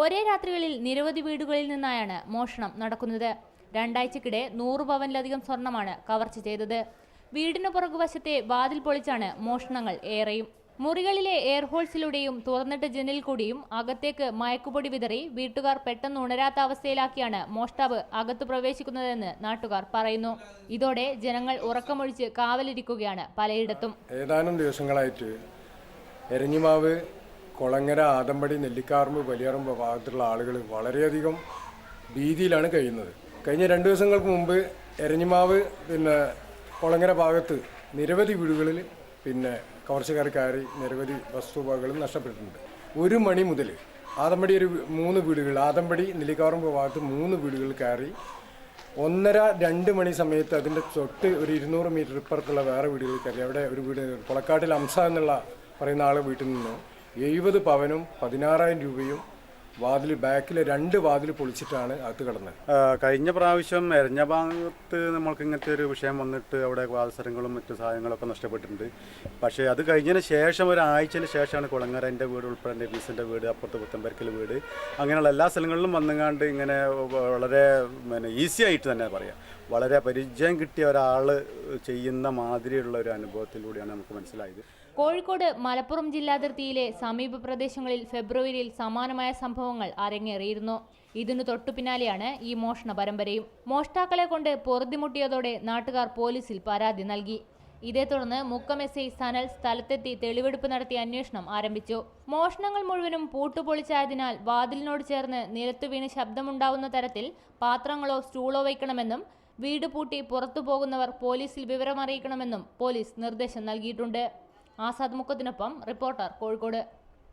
ഒരേ രാത്രികളിൽ നിരവധി വീടുകളിൽ നിന്നായാണ് മോഷണം നടക്കുന്നത്. രണ്ടാഴ്ചക്കിടെ 100 പവനിലധികം സ്വർണമാണ് കവർച്ച ചെയ്തത്. വീടിന് പുറകുവശത്തെ വാതിൽ പൊളിച്ചാണ് മോഷണങ്ങൾ ഏറെയും. മുറികളിലെ എയർഹോൾസിലൂടെയും തുറന്നിട്ട ജനലിൽ കൂടിയും അകത്തേക്ക് മയക്കുപൊടി വിതറി വീട്ടുകാർ പെട്ടെന്ന് ഉണരാത്ത അവസ്ഥയിലാക്കിയാണ് മോഷ്ടാവ് അകത്തു പ്രവേശിക്കുന്നതെന്ന് നാട്ടുകാർ പറയുന്നു. ഇതോടെ ജനങ്ങൾ ഉറക്കമൊഴിച്ച് കാവലിരിക്കുകയാണ് പലയിടത്തും. ഏതാനും ദിവസങ്ങളായിട്ട് എരഞ്ഞിമാവ്, കൊളങ്ങര, ആദമ്പടി, നെല്ലിക്കാർമ്പ്, വലിയറമ്പ് ഭാഗത്തുള്ള ആളുകൾ വളരെയധികം ഭീതിയിലാണ് കഴിയുന്നത്. കഴിഞ്ഞ 2 ദിവസങ്ങൾക്ക് മുമ്പ് എരഞ്ഞിമാവ് കൊളങ്ങര ഭാഗത്ത് നിരവധി വീടുകളിൽ കവർച്ചക്കാർ കയറി നിരവധി വസ്തുവകകളും നഷ്ടപ്പെട്ടിട്ടുണ്ട്. 1 മണി മുതൽ ആദമ്പടി 3 വീടുകൾ, ആദമ്പടി നെല്ലിക്കാർമ്പ് ഭാഗത്ത് 3 വീടുകൾ കയറി 1:30-2 മണി സമയത്ത് അതിൻ്റെ തൊട്ട് ഒരു 200 മീറ്റർ ഇപ്പുറത്തുള്ള വേറെ വീടുകളിൽ കയറി. അവിടെ ഒരു വീട് കൊളക്കാട്ടിൽ അംസ എന്നുള്ള പറയുന്ന ആളെ വീട്ടിൽ നിന്ന് 70 പവനും 16,000 രൂപയും ബാക്കിൽ 2 വാതിൽ പൊളിച്ചിട്ടാണ് അകത്ത് കിടന്നത്. കഴിഞ്ഞ പ്രാവശ്യം എരഞ്ഞ ഭാഗത്ത് നമ്മൾക്ക് ഇങ്ങനത്തെ ഒരു വിഷയം വന്നിട്ട് അവിടെ വാത്സരങ്ങളും മറ്റു സാധനങ്ങളൊക്കെ നഷ്ടപ്പെട്ടിട്ടുണ്ട്. പക്ഷേ അത് കഴിഞ്ഞതിന് ശേഷം ഒരാഴ്ചന് ശേഷമാണ് കുളങ്ങരൻ്റെ വീട് ഉൾപ്പെടെ നബീസിൻ്റെ വീട്, അപ്പുറത്ത് പുത്തമ്പരക്കൽ വീട്, അങ്ങനെയുള്ള എല്ലാ സ്ഥലങ്ങളിലും വന്നുകൊണ്ട് ഇങ്ങനെ വളരെ ഈസി ആയിട്ട് തന്നെ പറയാം, വളരെ പരിചയം കിട്ടിയ ഒരാൾ ചെയ്യുന്ന മാതിരിയുള്ള ഒരു അനുഭവത്തിലൂടെയാണ് നമുക്ക് മനസ്സിലായത്. കോഴിക്കോട്, മലപ്പുറം ജില്ലാതിർത്തിയിലെ സമീപ പ്രദേശങ്ങളിൽ ഫെബ്രുവരിയിൽ സമാനമായ സംഭവങ്ങൾ അരങ്ങേറിയിരുന്നു. ഇതിനു തൊട്ടു പിന്നാലെയാണ് ഈ മോഷണ പരമ്പരയും. മോഷ്ടാക്കളെ കൊണ്ട് പൊറുതിമുട്ടിയതോടെ നാട്ടുകാർ പോലീസിൽ പരാതി നൽകി. ഇതേ തുടർന്ന് മുക്കം എസ് ഐ സനൽ സ്ഥലത്തെത്തി തെളിവെടുപ്പ് നടത്തി അന്വേഷണം ആരംഭിച്ചു. മോഷണങ്ങൾ മുഴുവനും പൂട്ടുപൊളിച്ചായതിനാൽ വാതിലിനോട് ചേർന്ന് നിലത്തു വീണ് ശബ്ദമുണ്ടാവുന്ന തരത്തിൽ പാത്രങ്ങളോ സ്റ്റൂളോ വയ്ക്കണമെന്നും വീട് പൂട്ടി പുറത്തു പോകുന്നവർ പോലീസിൽ വിവരമറിയിക്കണമെന്നും പോലീസ് നിർദ്ദേശം നൽകിയിട്ടുണ്ട്. ആസാദ് മുക്കത്തിനൊപ്പം റിപ്പോർട്ടർ, കോഴിക്കോട്.